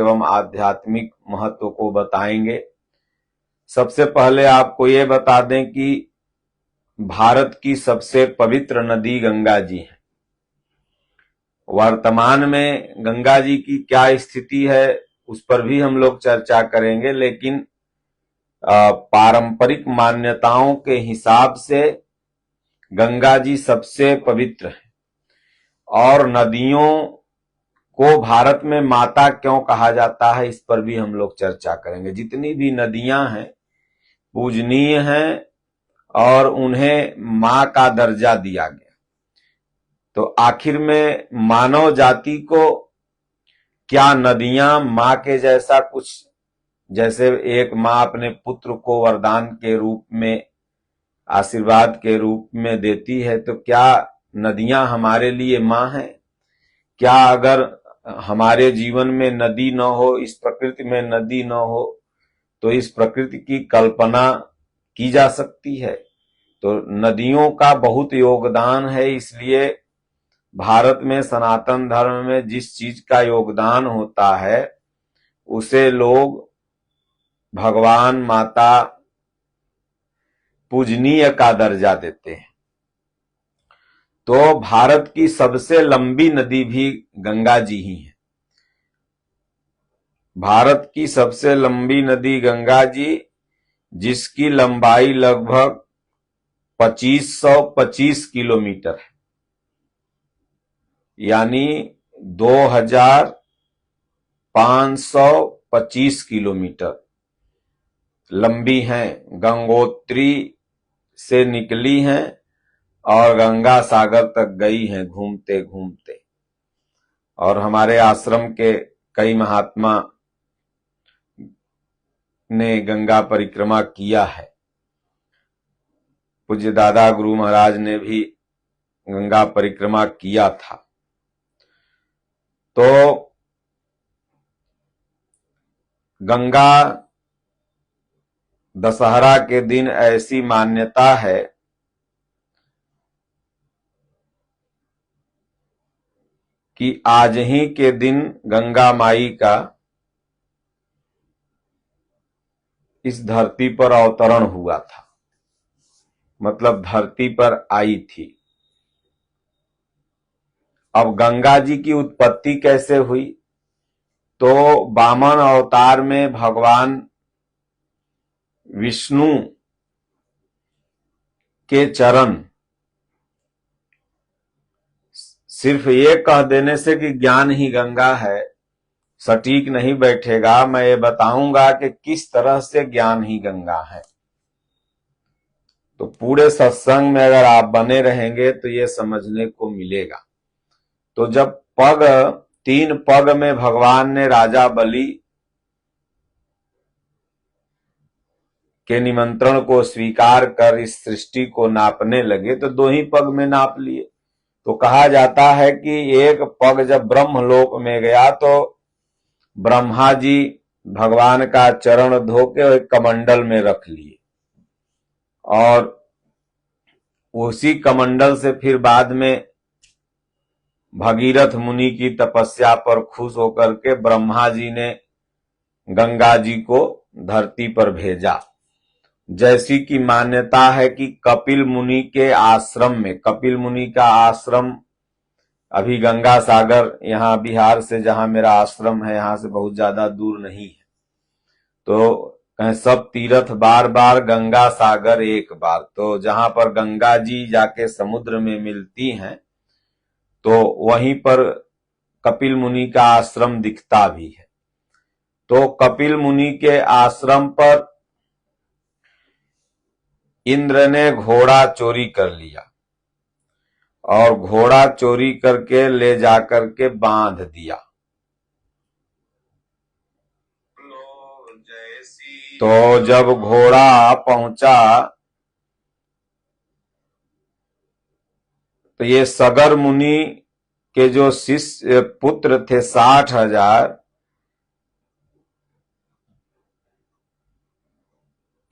एवं आध्यात्मिक महत्व को बताएंगे। सबसे पहले आपको ये बता दें कि भारत की सबसे पवित्र नदी गंगा जी है। वर्तमान में गंगा जी की क्या स्थिति है उस पर भी हम लोग चर्चा करेंगे, लेकिन पारंपरिक मान्यताओं के हिसाब से गंगा जी सबसे पवित्र है। और नदियों को भारत में माता क्यों कहा जाता है इस पर भी हम लोग चर्चा करेंगे। जितनी भी नदियां हैं पूजनीय हैं और उन्हें मां का दर्जा दिया गया। तो आखिर में मानव जाति को क्या नदियां मां के जैसा कुछ, जैसे एक मां अपने पुत्र को वरदान के रूप में, आशीर्वाद के रूप में देती है, तो क्या नदियां हमारे लिए मां हैं? क्या अगर हमारे जीवन में नदी न हो, इस प्रकृति में नदी न हो, तो इस प्रकृति की कल्पना की जा सकती है? तो नदियों का बहुत योगदान है। इसलिए भारत में सनातन धर्म में जिस चीज का योगदान होता है उसे लोग भगवान, माता, पूजनीय का दर्जा देते हैं। तो भारत की सबसे लंबी नदी भी गंगा जी ही है। भारत की सबसे लंबी नदी गंगा जी, जिसकी लंबाई लगभग 2525 किलोमीटर है, यानी 2525 किलोमीटर लंबी हैं। गंगोत्री से निकली हैं और गंगा सागर तक गई हैं घूमते घूमते। और हमारे आश्रम के कई महात्मा ने गंगा परिक्रमा किया है। पूज्य दादा गुरु महाराज ने भी गंगा परिक्रमा किया था। तो गंगा दशहरा के दिन ऐसी मान्यता है कि आज ही के दिन गंगा माई का इस धरती पर अवतरण हुआ था, मतलब धरती पर आई थी। अब गंगा जी की उत्पत्ति कैसे हुई? तो वामन अवतार में भगवान विष्णु के चरण, सिर्फ ये कह देने से कि ज्ञान ही गंगा है सटीक नहीं बैठेगा। मैं ये बताऊंगा कि किस तरह से ज्ञान ही गंगा है। तो पूरे सत्संग में अगर आप बने रहेंगे तो ये समझने को मिलेगा। तो जब 3 पग में भगवान ने राजा बलि के निमंत्रण को स्वीकार कर इस सृष्टि को नापने लगे तो 2 ही पग में नाप लिए। तो कहा जाता है कि एक पग जब ब्रह्मलोक में गया तो ब्रह्मा जी भगवान का चरण धो के एक कमंडल में रख लिए, और उसी कमंडल से फिर बाद में भगीरथ मुनि की तपस्या पर खुश होकर के ब्रह्मा जी ने गंगा जी को धरती पर भेजा। जैसी की मान्यता है कि कपिल मुनि के आश्रम में, कपिल मुनि का आश्रम अभी गंगा सागर, यहां बिहार से जहां मेरा आश्रम है यहां से बहुत ज्यादा दूर नहीं है। तो कहें सब तीर्थ बार बार, गंगा सागर एक बार। तो जहां पर गंगा जी जाके समुद्र में मिलती हैं तो वहीं पर कपिल मुनि का आश्रम दिखता भी है। तो कपिल मुनि के आश्रम पर इंद्र ने घोड़ा चोरी कर लिया और घोड़ा चोरी करके ले जाकर के बांध दिया। तो जब घोड़ा पहुंचा तो ये सगर मुनि के जो शिष्य पुत्र थे 60,000,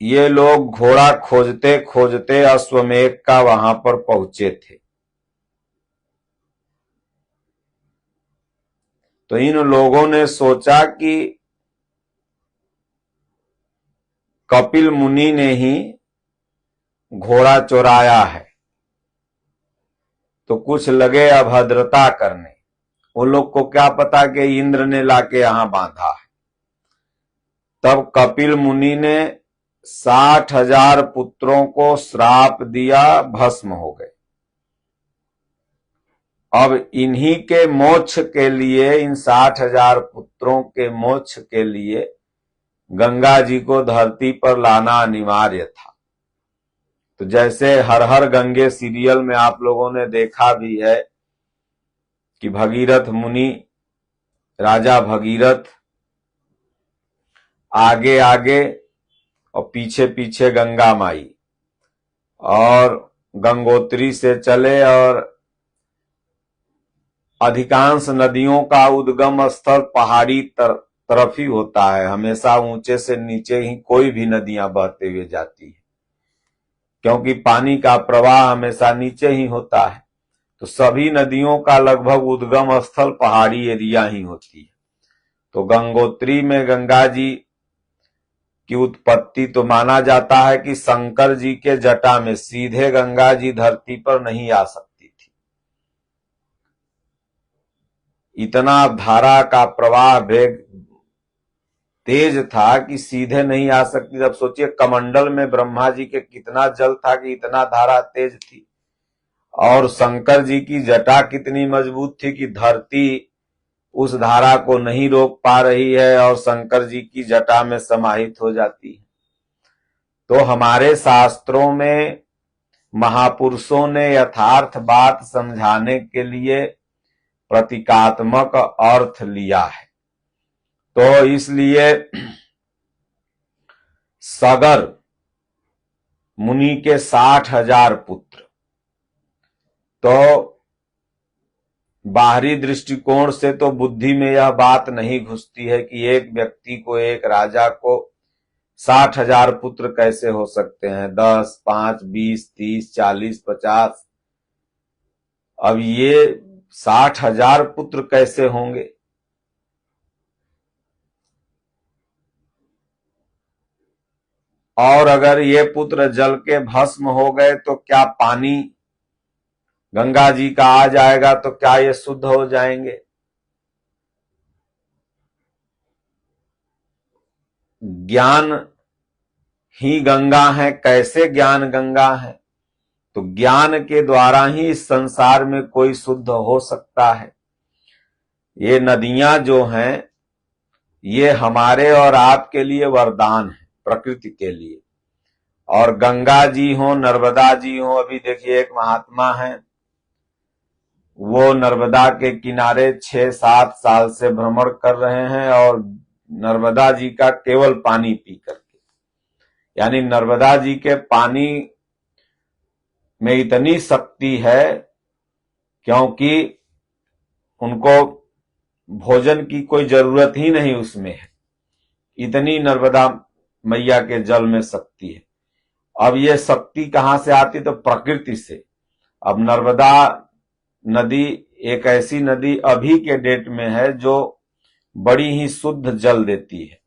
ये लोग घोड़ा खोजते खोजते अश्वमेध का वहां पर पहुंचे थे। तो इन लोगों ने सोचा कि कपिल मुनि ने ही घोड़ा चुराया है, तो कुछ लगे अभद्रता करने। वो लोग को क्या पता कि इंद्र ने लाके यहां बांधा है। तब कपिल मुनि ने 60,000 पुत्रों को श्राप दिया, भस्म हो गए। अब इन्हीं के मोक्ष के लिए, इन 60,000 पुत्रों के मोक्ष के लिए गंगा जी को धरती पर लाना अनिवार्य था। तो जैसे हर हर गंगे सीरियल में आप लोगों ने देखा भी है कि भगीरथ मुनि, राजा भगीरथ आगे आगे और पीछे पीछे गंगा माई, और गंगोत्री से चले, और अधिकांश नदियों का उद्गम स्थल पहाड़ी तरफ ही होता है। हमेशा ऊंचे से नीचे ही कोई भी नदियां बहते हुए जाती है, क्योंकि पानी का प्रवाह हमेशा नीचे ही होता है। तो सभी नदियों का लगभग उद्गम स्थल पहाड़ी एरिया ही होती है। तो गंगोत्री में गंगा जी की उत्पत्ति तो माना जाता है कि शंकर जी के जटा में सीधे गंगा जी धरती पर नहीं आ सकती थी। इतना धारा का प्रवाह वेग तेज था कि सीधे नहीं आ सकती। अब सोचिए कमंडल में ब्रह्मा जी के कितना जल था कि इतना धारा तेज थी, और शंकर जी की जटा कितनी मजबूत थी कि धरती उस धारा को नहीं रोक पा रही है और शंकर जी की जटा में समाहित हो जाती है। तो हमारे शास्त्रों में महापुरुषों ने यथार्थ बात समझाने के लिए प्रतीकात्मक अर्थ लिया है। तो इसलिए सगर मुनि के 60,000 पुत्र, तो बाहरी दृष्टिकोण से तो बुद्धि में यह बात नहीं घुसती है कि एक व्यक्ति को, एक राजा को 60,000 पुत्र कैसे हो सकते हैं। 10, 5, 20, 30, 40, 50, अब ये 60,000 पुत्र कैसे होंगे। और अगर ये पुत्र जल के भस्म हो गए तो क्या पानी गंगा जी का आ जाएगा, तो क्या ये शुद्ध हो जाएंगे। ज्ञान ही गंगा है। कैसे ज्ञान गंगा है? तो ज्ञान के द्वारा ही इस संसार में कोई शुद्ध हो सकता है। ये नदियां जो हैं, ये हमारे और आपके लिए वरदान है, प्रकृति के लिए। और गंगा जी हो, नर्मदा जी हो, अभी देखिए एक महात्मा है, वो नर्मदा के किनारे 6-7 साल से भ्रमण कर रहे हैं, और नर्मदा जी का केवल पानी पी करके, यानी नर्मदा जी के पानी में इतनी शक्ति है, क्योंकि उनको भोजन की कोई जरूरत ही नहीं उसमें है, इतनी नर्मदा मैया के जल में शक्ति है। अब ये शक्ति कहां से आती? तो प्रकृति से। अब नर्मदा नदी एक ऐसी नदी अभी के डेट में है जो बड़ी ही शुद्ध जल देती है।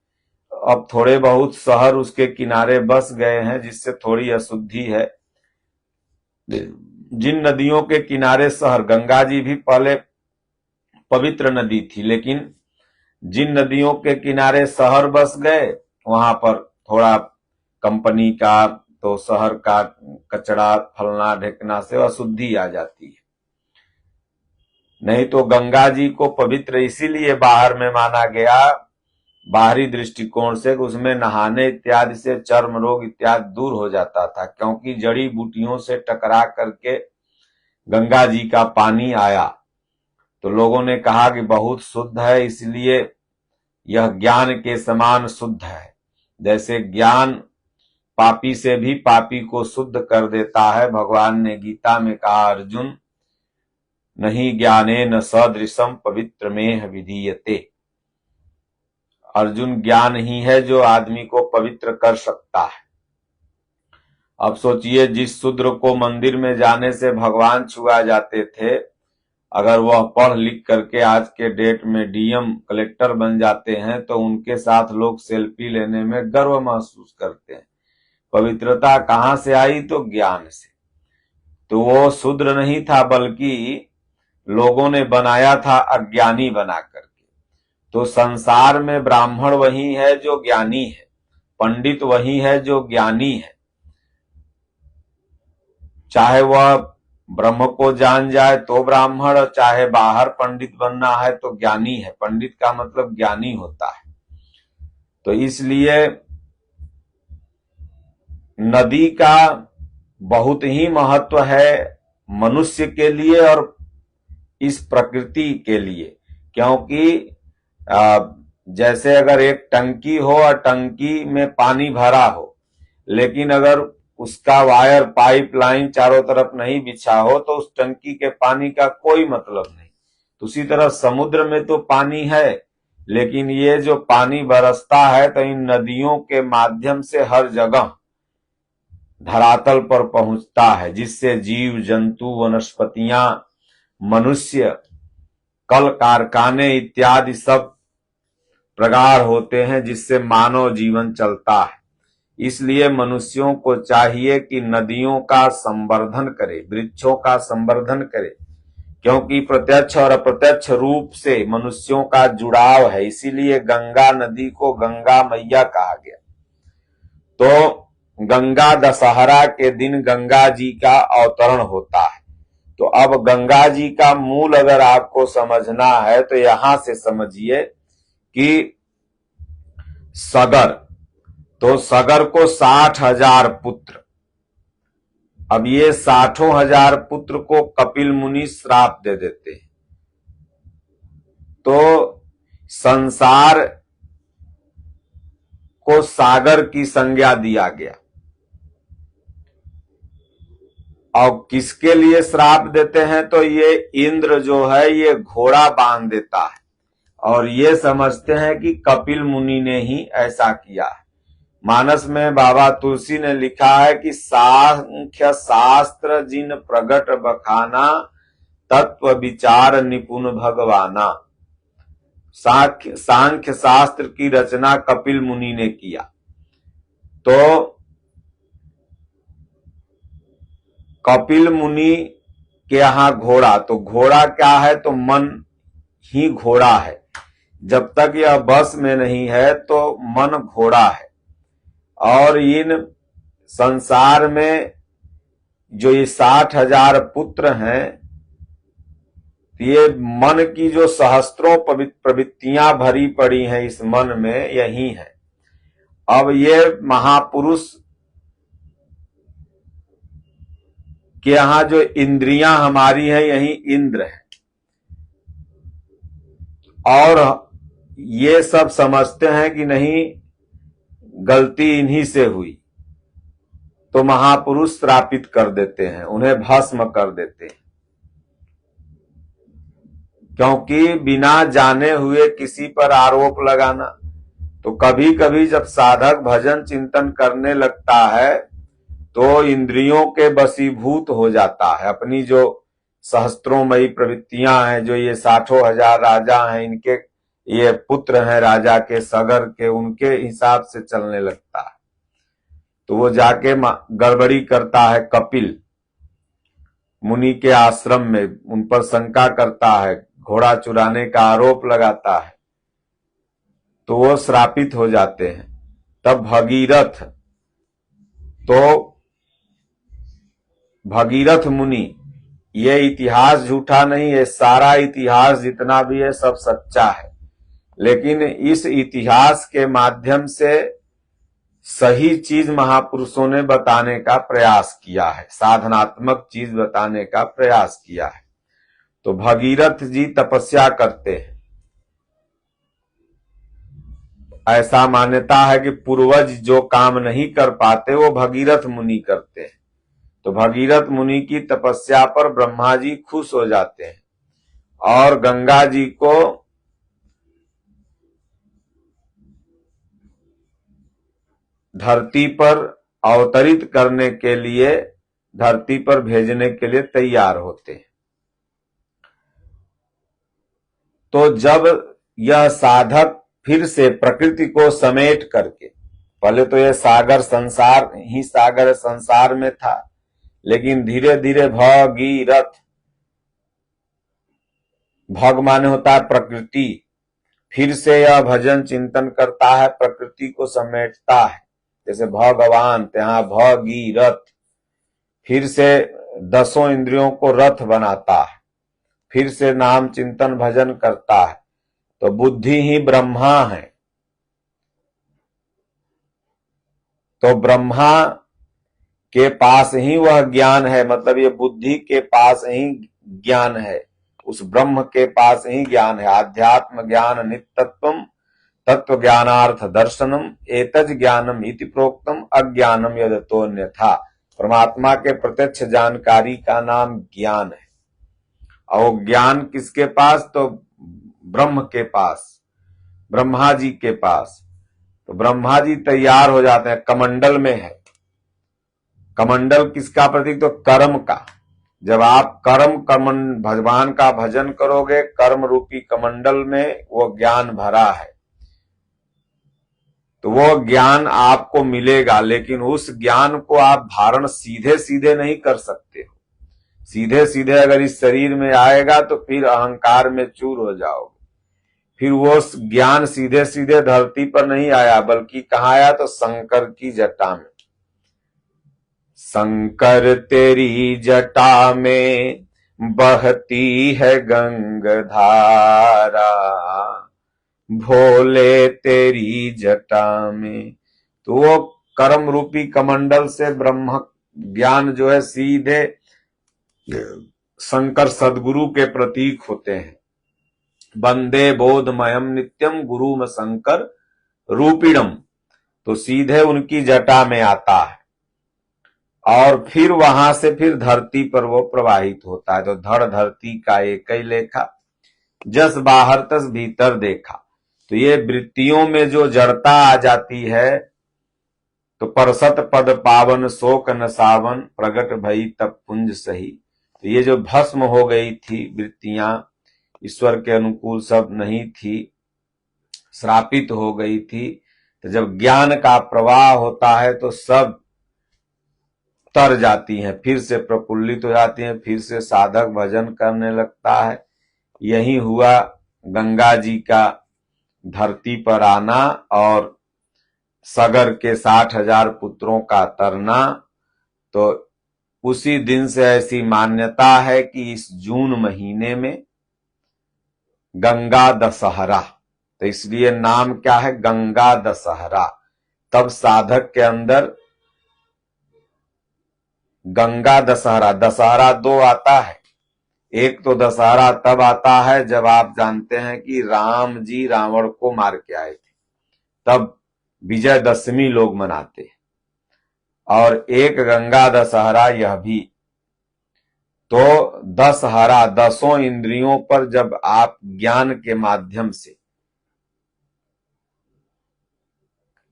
अब थोड़े बहुत शहर उसके किनारे बस गए हैं, जिससे थोड़ी अशुद्धि है। जिन नदियों के किनारे शहर, गंगा जी भी पहले पवित्र नदी थी, लेकिन जिन नदियों के किनारे शहर बस गए, वहां पर थोड़ा कंपनी का, तो शहर का कचरा फलना ढेकना से अशुद्धि आ जाती है। नहीं तो गंगा जी को पवित्र इसीलिए बाहर में माना गया, बाहरी दृष्टिकोण से, उसमें नहाने इत्यादि से चर्म रोग इत्यादि दूर हो जाता था, क्योंकि जड़ी बूटियों से टकरा करके गंगा जी का पानी आया। तो लोगों ने कहा कि बहुत शुद्ध है, इसलिए यह ज्ञान के समान शुद्ध है। जैसे ज्ञान पापी से भी पापी को शुद्ध कर देता है। भगवान ने गीता में कहा, अर्जुन नहीं ज्ञानेन सदृशम पवित्रमेह विधीयते। अर्जुन, ज्ञान ही है जो आदमी को पवित्र कर सकता है। अब सोचिए, जिस शूद्र को मंदिर में जाने से भगवान छुआ जाते थे, अगर वह पढ़ लिख करके आज के डेट में डीएम कलेक्टर बन जाते हैं तो उनके साथ लोग सेल्फी लेने में गर्व महसूस करते हैं। पवित्रता कहां से आई? तो ज्ञान से। तो वो शूद्र नहीं था, बल्कि लोगों ने बनाया था अज्ञानी बना करके। तो संसार में ब्राह्मण वही है जो ज्ञानी है, पंडित वही है जो ज्ञानी है। चाहे वह ब्रह्म को जान जाए तो ब्राह्मण, चाहे बाहर पंडित बनना है तो ज्ञानी है। पंडित का मतलब ज्ञानी होता है। तो इसलिए नदी का बहुत ही महत्व है मनुष्य के लिए और इस प्रकृति के लिए, क्योंकि जैसे अगर एक टंकी हो और टंकी में पानी भरा हो, लेकिन अगर उसका वायर पाइपलाइन चारों तरफ नहीं बिछा हो तो उस टंकी के पानी का कोई मतलब नहीं। तो उसी तरह समुद्र में तो पानी है, लेकिन ये जो पानी बरसता है तो इन नदियों के माध्यम से हर जगह धरातल पर पहुंचता है, जिससे जीव जंतु, वनस्पतियां, मनुष्य, कल कारखाने इत्यादि सब प्रगाढ़ होते हैं, जिससे मानव जीवन चलता है। इसलिए मनुष्यों को चाहिए कि नदियों का संवर्धन करे, वृक्षों का संवर्धन करे, क्योंकि प्रत्यक्ष और अप्रत्यक्ष रूप से मनुष्यों का जुड़ाव है। इसीलिए गंगा नदी को गंगा मैया कहा गया। तो गंगा दशहरा के दिन गंगा जी का अवतरण होता है। तो अब गंगा जी का मूल अगर आपको समझना है तो यहां से समझिए कि सगर, तो सगर को 60,000 पुत्र। अब ये 60,000 पुत्र को कपिल मुनि श्राप दे देते हैं। तो संसार को सागर की संज्ञा दिया गया। और किसके लिए श्राप देते हैं? तो ये इंद्र जो है ये घोड़ा बांध देता है और ये समझते हैं कि कपिल मुनि ने ही ऐसा किया है। मानस में बाबा तुलसी ने लिखा है कि सांख्य शास्त्र जिन प्रगट बखाना, तत्व विचार निपुण भगवाना। सांख्य शास्त्र की रचना कपिल मुनि ने किया। तो कपिल मुनि के यहां घोड़ा, तो घोड़ा क्या है? तो मन ही घोड़ा है। जब तक यह बस में नहीं है तो मन घोड़ा है। और इन संसार में जो ये 60,000 पुत्र हैं, ये मन की जो सहस्त्रों प्रवृत्तियां भरी पड़ी हैं इस मन में, यही है। अब ये महापुरुष के यहां जो इंद्रियां हमारी हैं, यही इंद्र है। और ये सब समझते हैं कि नहीं, गलती इन्हीं से हुई, तो महापुरुष श्रापित कर देते हैं, उन्हें भस्म कर देते हैं। क्योंकि बिना जाने हुए किसी पर आरोप लगाना, तो कभी कभी जब साधक भजन चिंतन करने लगता है तो इंद्रियों के वशीभूत हो जाता है। अपनी जो सहस्त्रोमयी प्रवृत्तियां हैं, जो ये 60,000 राजा हैं, इनके ये पुत्र हैं राजा के, सगर के, उनके हिसाब से चलने लगता है। तो वो जाके गड़बड़ी करता है कपिल मुनि के आश्रम में, उन पर शंका करता है, घोड़ा चुराने का आरोप लगाता है, तो वो श्रापित हो जाते हैं। तब भगीरथ, तो भगीरथ मुनि, ये इतिहास झूठा नहीं है, सारा इतिहास जितना भी है सब सच्चा है, लेकिन इस इतिहास के माध्यम से सही चीज महापुरुषों ने बताने का प्रयास किया है, साधनात्मक चीज बताने का प्रयास किया है। तो भगीरथ जी तपस्या करते हैं। ऐसा मान्यता है कि पूर्वज जो काम नहीं कर पाते वो भगीरथ मुनि करते हैं। तो भगीरथ मुनि की तपस्या पर ब्रह्मा जी खुश हो जाते हैं और गंगा जी को धरती पर अवतरित करने के लिए, धरती पर भेजने के लिए तैयार होते हैं। तो जब यह साधक फिर से प्रकृति को समेट करके, पहले तो यह सागर संसार ही सागर संसार में था, लेकिन धीरे धीरे भगीरथ, भग माने होता है प्रकृति, फिर से यह भजन चिंतन करता है, प्रकृति को समेटता है, जैसे भगवान, यहाँ भगीरथ, फिर से 10 इंद्रियों को रथ बनाता है, फिर से नाम चिंतन भजन करता है। तो बुद्धि ही ब्रह्मा है, तो ब्रह्मा के पास ही वह ज्ञान है, मतलब ये बुद्धि के पास ही ज्ञान है, उस ब्रह्म के पास ही ज्ञान है। आध्यात्म ज्ञान नित्यत्वम तत्व ज्ञानार्थ दर्शनम एतज ज्ञानम इति प्रोक्तम अज्ञानम यदतोन्यथा। परमात्मा के प्रत्यक्ष जानकारी का नाम ज्ञान है, और ज्ञान किसके पास? तो ब्रह्म के पास, ब्रह्मा जी के पास। तो ब्रह्मा जी तैयार हो जाते हैं, कमंडल में है। कमंडल किसका प्रतीक? तो कर्म का। जब आप भगवान का भजन करोगे, कर्म रूपी कमंडल में वो ज्ञान भरा है, तो वो ज्ञान आपको मिलेगा, लेकिन उस ज्ञान को आप धारण सीधे सीधे नहीं कर सकते हो। सीधे सीधे अगर इस शरीर में आएगा तो फिर अहंकार में चूर हो जाओगे। फिर वो ज्ञान सीधे सीधे धरती पर नहीं आया, बल्कि कहाँ आया? तो शंकर की जटा में। शंकर तेरी जटा में बहती है गंगाधारा, भोले तेरी जटा में। तो वो कर्म रूपी कमंडल से ब्रह्म ज्ञान जो है सीधे शंकर सदगुरु के प्रतीक होते हैं। वंदे बोधमयम नित्यम गुरुम शंकर रूपिणम, तो सीधे उनकी जटा में आता है, और फिर वहां से फिर धरती पर वो प्रवाहित होता है। तो धड़ धरती का एक ही लेखा, जस बाहर तस भीतर देखा। तो ये वृत्तियों में जो जड़ता आ जाती है, तो परसत पद पावन शोक न सावन, प्रगट भई तब पुंज सही। तो ये जो भस्म हो गई थी वृत्तियां, ईश्वर के अनुकूल सब नहीं थी, श्रापित हो गई थी, तो जब ज्ञान का प्रवाह होता है तो सब तर जाती हैं, फिर से प्रफुल्लित हो जाती हैं, फिर से साधक भजन करने लगता है। यही हुआ गंगा जी का धरती पर आना और सगर के 60,000 पुत्रों का तरना। तो उसी दिन से ऐसी मान्यता है कि इस जून महीने में गंगा दशहरा, तो इसलिए नाम क्या है? गंगा दशहरा। तब साधक के अंदर गंगा दशहरा, दशहरा 2 आता है। एक तो दशहरा तब आता है जब आप जानते हैं कि राम जी रावण को मार के आए थे, तब विजयदशमी लोग मनाते हैं। और एक गंगा दशहरा यह भी। तो दशहरा, 10 इंद्रियों पर जब आप ज्ञान के माध्यम से,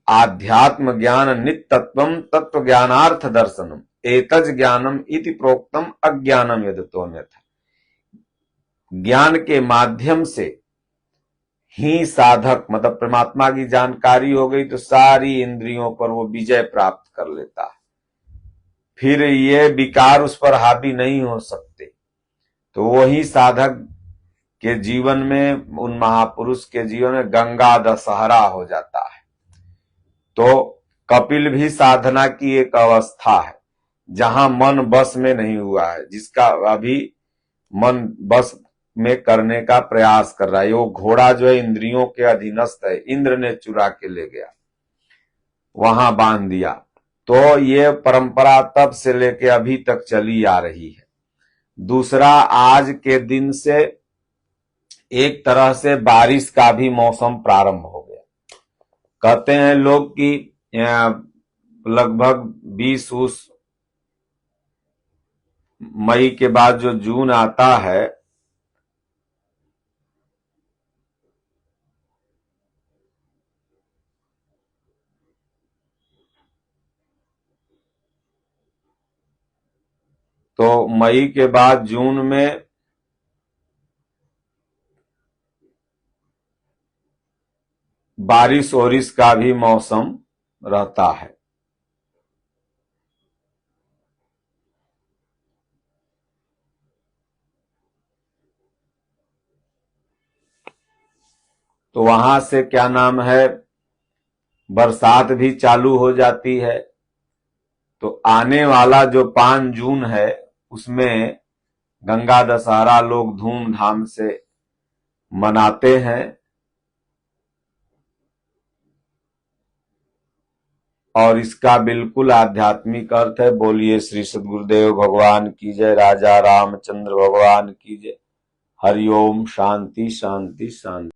आध्यात्म ज्ञान नित्यत्वम तत्व ज्ञानार्थ दर्शनम एतज ज्ञानम इति प्रोक्तम अज्ञानम यदतोन्यथा। ज्ञान के माध्यम से ही साधक, मतलब परमात्मा की जानकारी हो गई तो सारी इंद्रियों पर वो विजय प्राप्त कर लेता है, फिर ये विकार उस पर हावी नहीं हो सकते। तो वही साधक के जीवन में, उन महापुरुष के जीवन में गंगा दशहरा हो जाता है। तो कपिल भी साधना की एक अवस्था है जहां मन बस में नहीं हुआ है, जिसका अभी मन बस में करने का प्रयास कर रहा है। वो घोड़ा जो है इंद्रियों के अधीनस्थ है, इंद्र ने चुरा के ले गया, वहां बांध दिया। तो ये परंपरा तब से लेके अभी तक चली आ रही है। दूसरा, आज के दिन से एक तरह से बारिश का भी मौसम प्रारंभ हो गया। कहते हैं लोग कि लगभग 20 मई के बाद जो जून आता है, तो मई के बाद जून में बारिश ओरिश का भी मौसम रहता है। तो वहां से क्या नाम है, बरसात भी चालू हो जाती है। तो आने वाला जो 5 जून है उसमें गंगा दशहरा लोग धूमधाम से मनाते हैं। और इसका बिल्कुल आध्यात्मिक अर्थ है। बोलिए श्री सद्गुरुदेव भगवान की जय, राजा रामचंद्र भगवान की जय। हरिओम, शांति शांति शांति।